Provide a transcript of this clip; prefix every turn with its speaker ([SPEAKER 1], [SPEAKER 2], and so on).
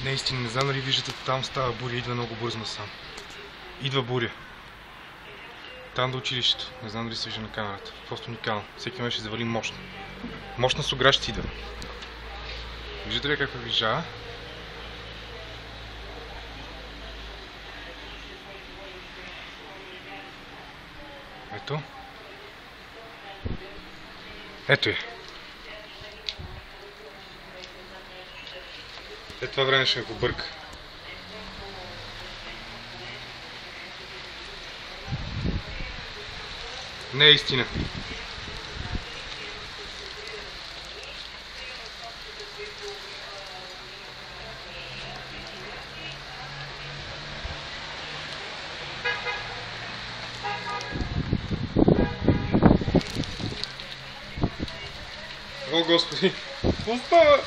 [SPEAKER 1] Наистина, не знам дали виждате, там става буря, идва много бързо насам. Идва буря. Там до училището. Не знам дали се вижда на камерата. Просто уникално. Всеки момент ще завали мощно. Мощна сугра ще идва. Виждате ли как приближава? Ето. Ето е. Това време ще го бърка. Не е истина. О, Господи! Какво става?